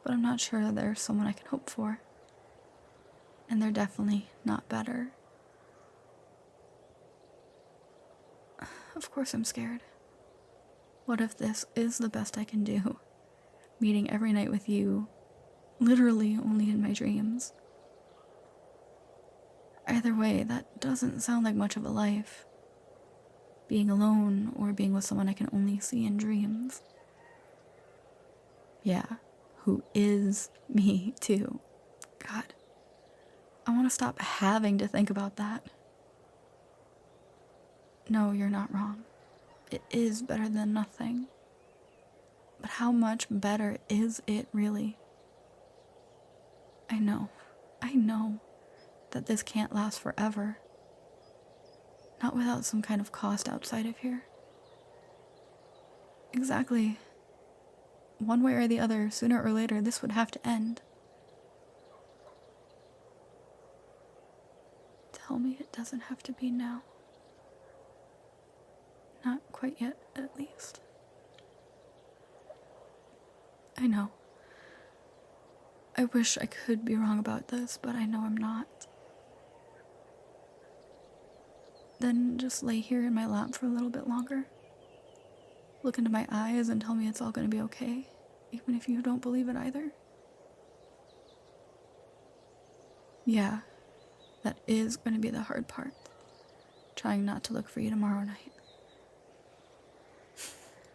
but I'm not sure there's someone I can hope for. And they're definitely not better. Of course I'm scared. What if this is the best I can do? Meeting every night with you, literally only in my dreams. Either way, that doesn't sound like much of a life. Being alone or being with someone I can only see in dreams. Yeah, who is me too. God, I want to stop having to think about that. No, you're not wrong. It is better than nothing. But how much better is it really? I know that this can't last forever. Not without some kind of cost outside of here. Exactly. One way or the other, sooner or later, this would have to end. Tell me it doesn't have to be now. Not quite yet, at least. I know. I wish I could be wrong about this, but I know I'm not. Then just lay here in my lap for a little bit longer. Look into my eyes and tell me it's all going to be okay, even if you don't believe it either. Yeah, that is going to be the hard part. Trying not to look for you tomorrow night.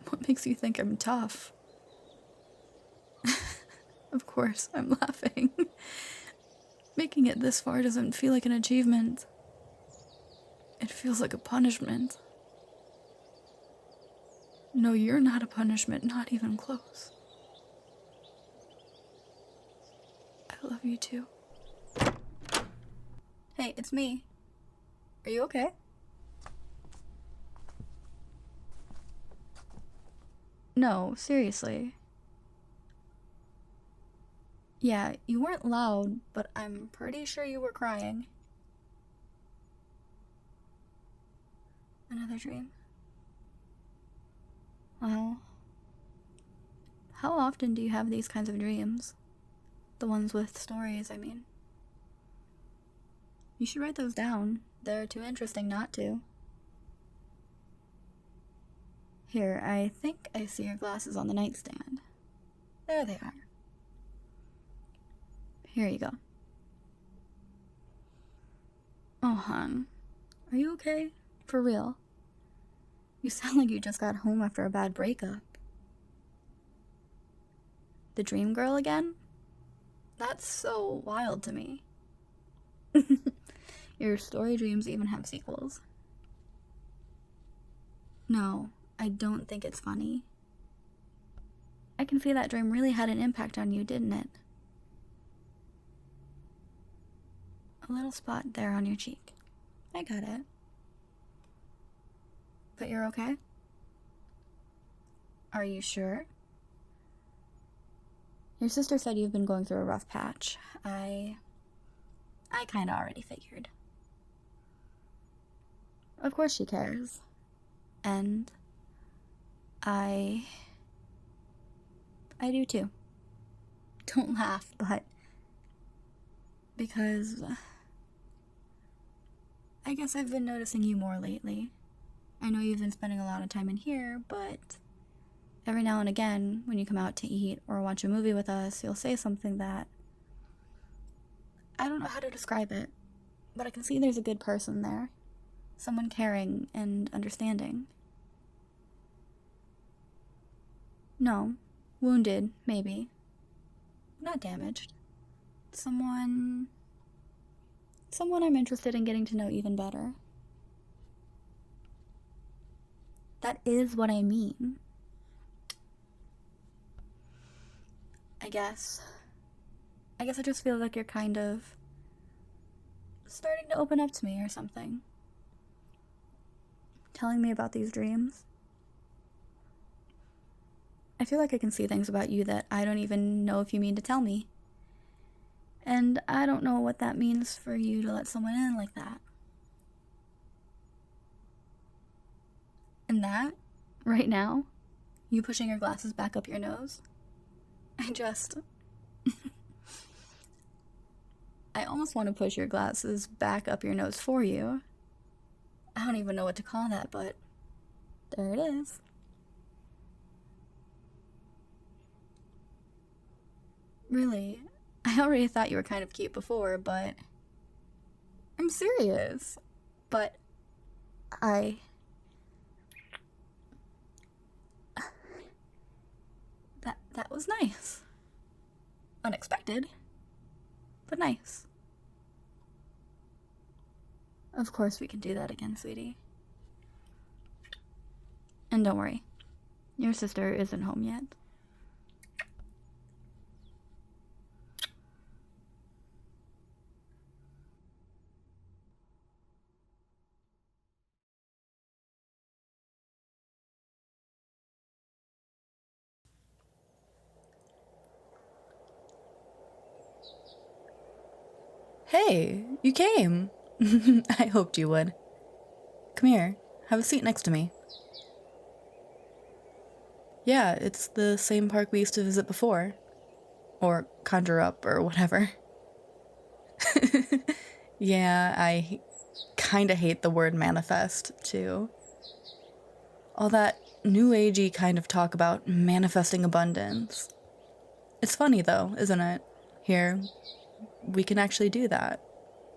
What makes you think I'm tough? Of course, I'm laughing. Making it this far doesn't feel like an achievement. It feels like a punishment. No, you're not a punishment, not even close. I love you too. Hey, it's me. Are you okay? No, seriously. Yeah, you weren't loud, but I'm pretty sure you were crying. Another dream. Well, how often do you have these kinds of dreams? The ones with stories, I mean. You should write those down. They're too interesting not to. Here, I think I see your glasses on the nightstand. There they are. Here you go. Oh, hon. Are you okay? For real? You sound like you just got home after a bad breakup. The dream girl again? That's so wild to me. Your story dreams even have sequels. No, I don't think it's funny. I can see that dream really had an impact on you, didn't it? A little spot there on your cheek. I got it. But you're okay? Are you sure? Your sister said you've been going through a rough patch. I kinda already figured. Of course she cares. And I do too. Don't laugh, but because I guess I've been noticing you more lately. I know you've been spending a lot of time in here, but every now and again, when you come out to eat or watch a movie with us, you'll say something that I don't know how to describe it, but I can see there's a good person there. Someone caring and understanding. No, wounded, maybe. Not damaged. Someone I'm interested in getting to know even better. That is what I mean. I guess I just feel like you're kind of starting to open up to me or something. Telling me about these dreams. I feel like I can see things about you that I don't even know if you mean to tell me. And I don't know what that means for you to let someone in like that. And that, right now, you pushing your glasses back up your nose, I almost want to push your glasses back up your nose for you. I don't even know what to call that, but there it is. Really, I already thought you were kind of cute before, but I'm serious. But that was nice. Unexpected, but nice. Of course we can do that again, sweetie. And don't worry, your sister isn't home yet. Hey, you came. I hoped you would. Come here, have a seat next to me. Yeah, it's the same park we used to visit before. Or conjure up, or whatever. Yeah, I kinda hate the word manifest, too. All that new agey kind of talk about manifesting abundance. It's funny though, isn't it? Here, we can actually do that.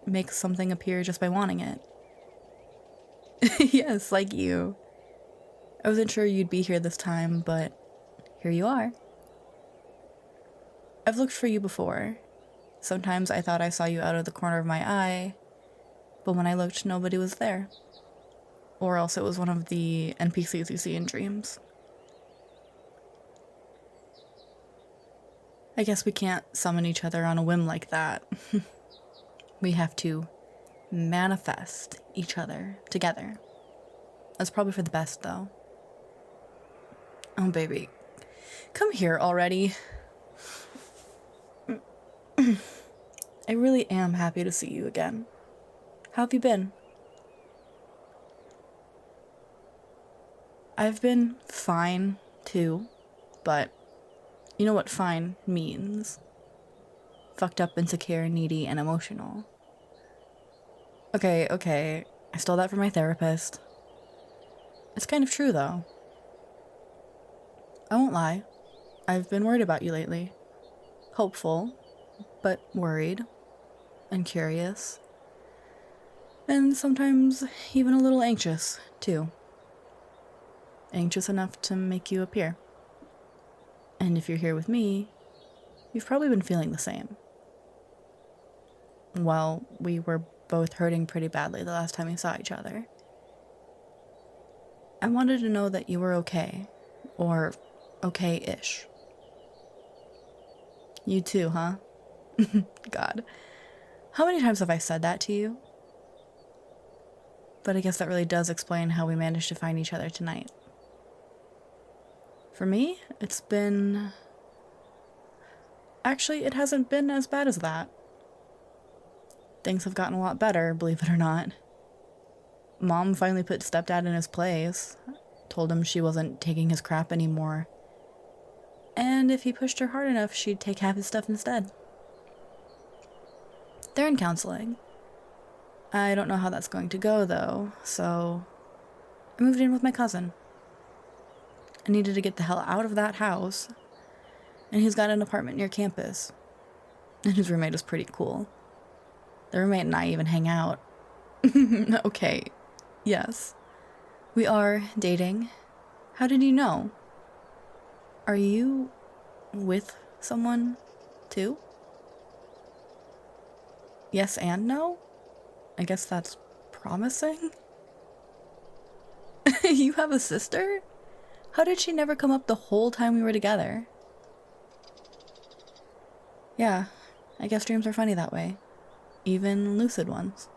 Make something appear just by wanting it. Yes, like you. I wasn't sure you'd be here this time, but here you are. I've looked for you before. Sometimes I thought I saw you out of the corner of my eye, but when I looked, nobody was there. Or else it was one of the NPCs you see in dreams. I guess we can't summon each other on a whim like that. We have to manifest each other together. That's probably for the best, though. Oh, baby. Come here already. I really am happy to see you again. How have you been? I've been fine, too, but you know what fine means. Fucked up, insecure, needy, and emotional. Okay, I stole that from my therapist. It's kind of true, though. I won't lie. I've been worried about you lately. Hopeful, but worried, and curious. And sometimes even a little anxious, too. Anxious enough to make you appear. And if you're here with me, you've probably been feeling the same. Well, we were both hurting pretty badly the last time we saw each other. I wanted to know that you were okay, or okay-ish. You too, huh? God. How many times have I said that to you? But I guess that really does explain how we managed to find each other tonight. For me, it's been... Actually, it hasn't been as bad as that. Things have gotten a lot better, believe it or not. Mom finally put stepdad in his place. Told him she wasn't taking his crap anymore. And if he pushed her hard enough, she'd take half his stuff instead. They're in counseling. I don't know how that's going to go, though, so I moved in with my cousin. I needed to get the hell out of that house, and he's got an apartment near campus. And his roommate is pretty cool. The roommate and I even hang out. Okay, yes. We are dating. How did you know? Are you with someone, too? Yes and no? I guess that's promising. You have a sister? How did she never come up the whole time we were together? Yeah, I guess dreams are funny that way. Even lucid ones.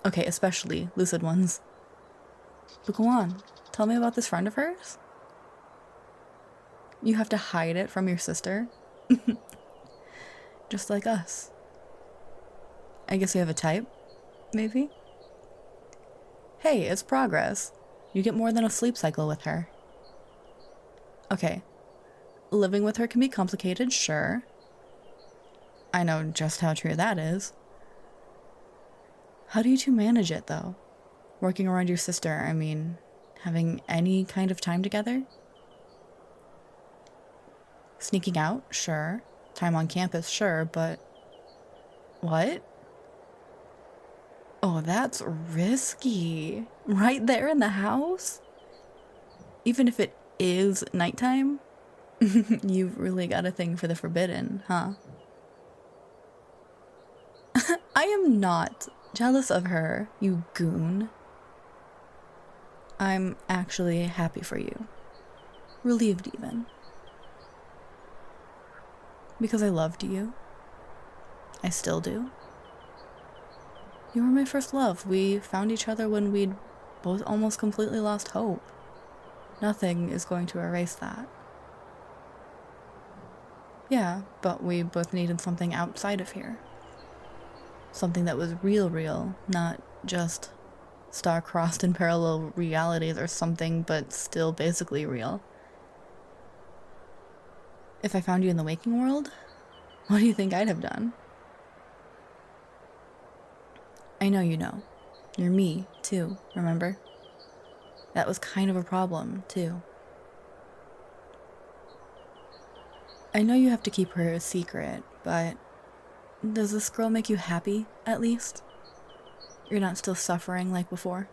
Okay, especially lucid ones. But go on, tell me about this friend of hers. You have to hide it from your sister? Just like us. I guess you have a type, maybe? Hey, it's progress. You get more than a sleep cycle with her. Okay, living with her can be complicated, sure. I know just how true that is. How do you two manage it, though? Working around your sister, I mean, having any kind of time together? Sneaking out, sure. Time on campus, sure, but... What? Oh, that's risky. Right there in the house? Even if it is nighttime? You've really got a thing for the forbidden, huh? I am not jealous of her, you goon. I'm actually happy for you. Relieved even. Because I loved you. I still do. You were my first love. We found each other when we'd both almost completely lost hope. Nothing is going to erase that. Yeah, but we both needed something outside of here. Something that was real, not just star-crossed in parallel realities or something, but still basically real. If I found you in the waking world, what do you think I'd have done? I know you know. You're me, too, remember? That was kind of a problem, too. I know you have to keep her a secret, but does this girl make you happy, at least? You're not still suffering like before?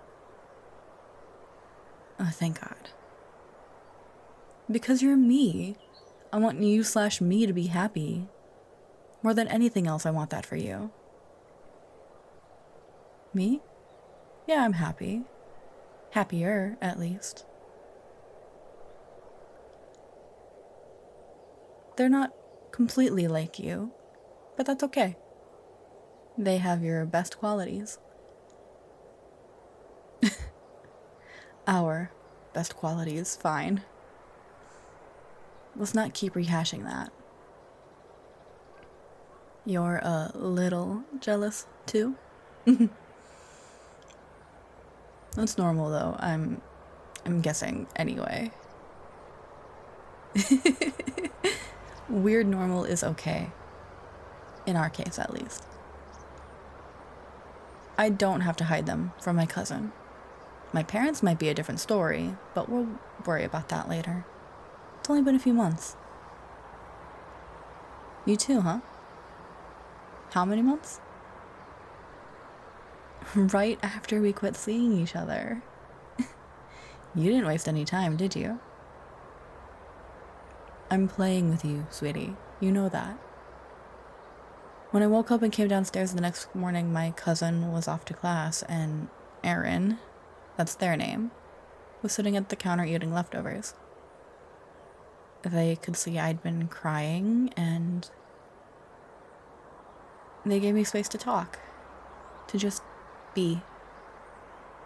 Oh, thank God. Because you're me. I want you/me to be happy. More than anything else, I want that for you. Me? Yeah, I'm happy. Happier, at least. They're not completely like you, but that's okay. They have your best qualities. Our best qualities, fine. Let's not keep rehashing that. You're a little jealous, too? That's normal, though. I'm guessing anyway. Weird normal is okay. In our case, at least. I don't have to hide them from my cousin. My parents might be a different story, but we'll worry about that later. It's only been a few months. You too, huh? How many months? Right after we quit seeing each other. You didn't waste any time, did you? I'm playing with you, sweetie. You know that. When I woke up and came downstairs the next morning, my cousin was off to class, and Erin, that's their name, was sitting at the counter eating leftovers. they could see I'd been crying, and they gave me space to talk, to just be.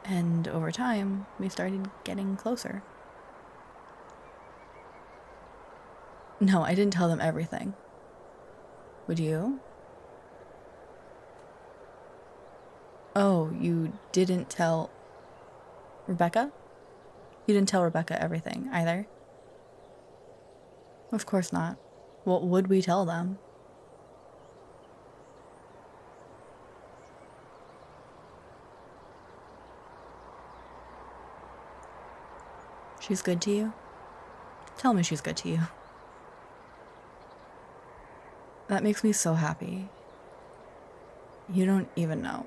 And over time, we started getting closer. No, I didn't tell them everything. Would you? Oh, you didn't tell Rebecca? You didn't tell Rebecca everything either? Of course not. What would we tell them? She's good to you? Tell me she's good to you. That makes me so happy. You don't even know.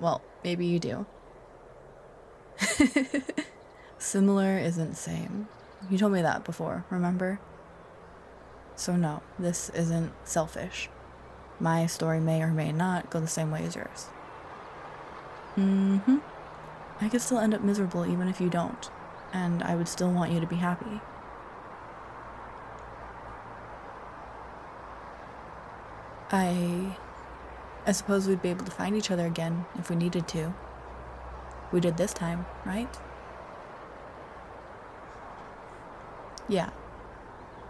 Well, maybe you do. Similar isn't same. You told me that before, remember? So no, this isn't selfish. My story may or may not go the same way as yours. I could still end up miserable even if you don't, and I would still want you to be happy. I suppose we'd be able to find each other again if we needed to. We did this time, right? Yeah.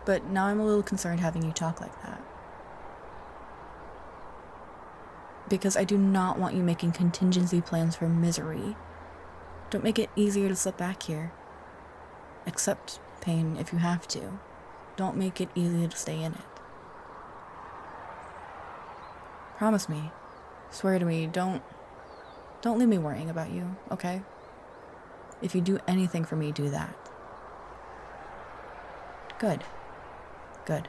But now I'm a little concerned having you talk like that. Because I do not want you making contingency plans for misery. Don't make it easier to slip back here. Accept pain if you have to. Don't make it easier to stay in it. Promise me. Swear to me, don't leave me worrying about you, okay? If you do anything for me, do that. Good. Good.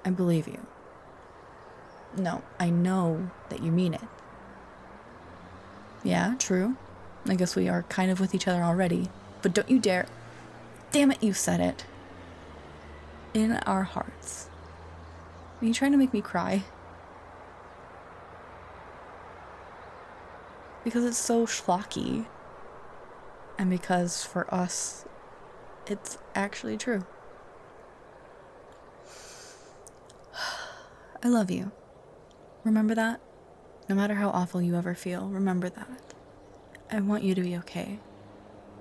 I believe you. No, I know that you mean it. Yeah, true. I guess we are kind of with each other already. But don't you dare... Damn it, you said it. In our hearts. Are you trying to make me cry? Because it's so schlocky. And because for us, it's actually true. I love you. Remember that? No matter how awful you ever feel, remember that. I want you to be okay.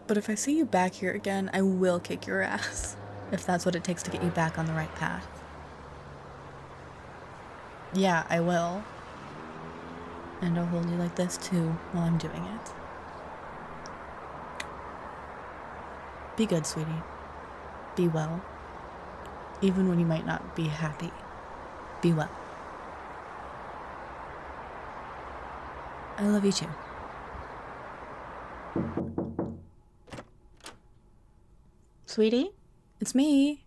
But if I see you back here again, I will kick your ass. If that's what it takes to get you back on the right path. Yeah, I will. And I'll hold you like this too while I'm doing it. Be good, sweetie. Be well. Even when you might not be happy. Be well. I love you too. Sweetie, it's me.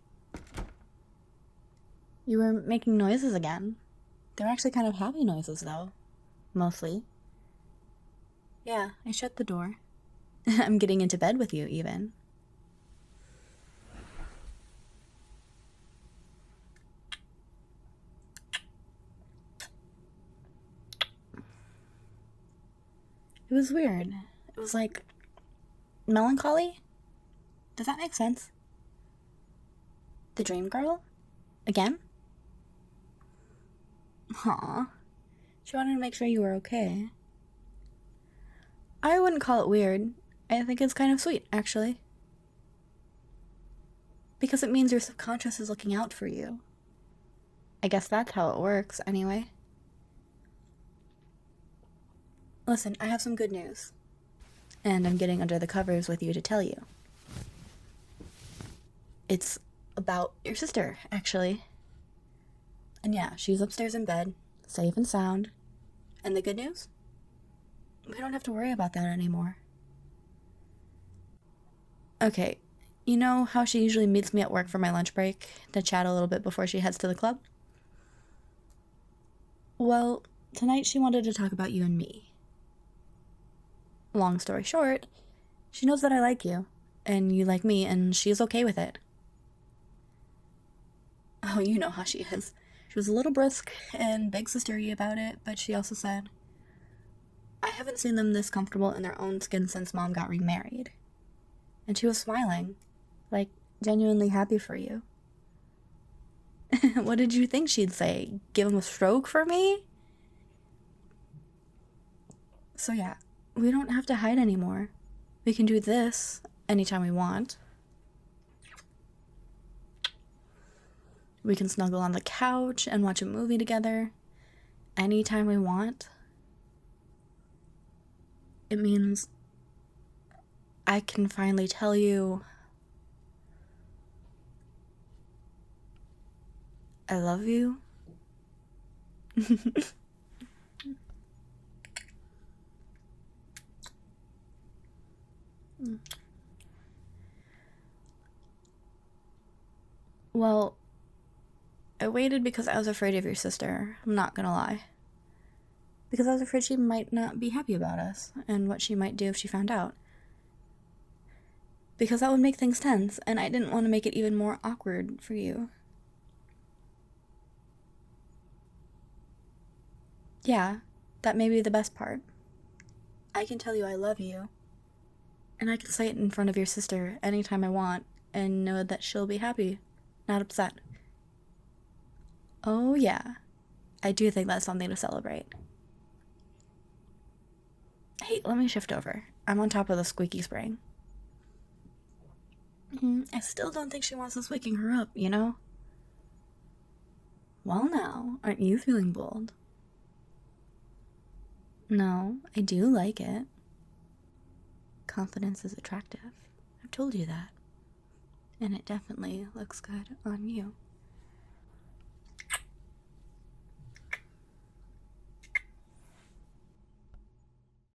You were making noises again. They're actually kind of happy noises, though. Mostly. Yeah, I shut the door. I'm getting into bed with you, even. It was weird. It was like... melancholy? Does that make sense? The dream girl? Again? Aw. She wanted to make sure you were okay. I wouldn't call it weird. I think it's kind of sweet, actually. Because it means your subconscious is looking out for you. I guess that's how it works, anyway. Listen, I have some good news. And I'm getting under the covers with you to tell you. It's about your sister, actually. And yeah, she's upstairs in bed, safe and sound. And the good news? We don't have to worry about that anymore. Okay, you know how she usually meets me at work for my lunch break to chat a little bit before she heads to the club? Well, tonight she wanted to talk about you and me. Long story short, she knows that I like you, and you like me, and she's okay with it. Oh, you know how she is. She was a little brisk and big sistery about it, but she also said, I haven't seen them this comfortable in their own skin since Mom got remarried. And she was smiling, like genuinely happy for you. What did you think she'd say? Give him a stroke for me? So yeah, we don't have to hide anymore. We can do this anytime we want. We can snuggle on the couch and watch a movie together anytime we want. It means I can finally tell you I love you. Well, I waited because I was afraid of your sister. I'm not gonna lie. Because I was afraid she might not be happy about us and what she might do if she found out. Because that would make things tense, and I didn't want to make it even more awkward for you. Yeah, that may be the best part. I can tell you I love you, and I can say it in front of your sister anytime I want, and know that she'll be happy, not upset. Oh yeah, I do think that's something to celebrate. Hey, let me shift over. I'm on top of the squeaky spring. I still don't think she wants us waking her up, you know? Well now, aren't you feeling bold? No, I do like it. Confidence is attractive. I've told you that. And it definitely looks good on you.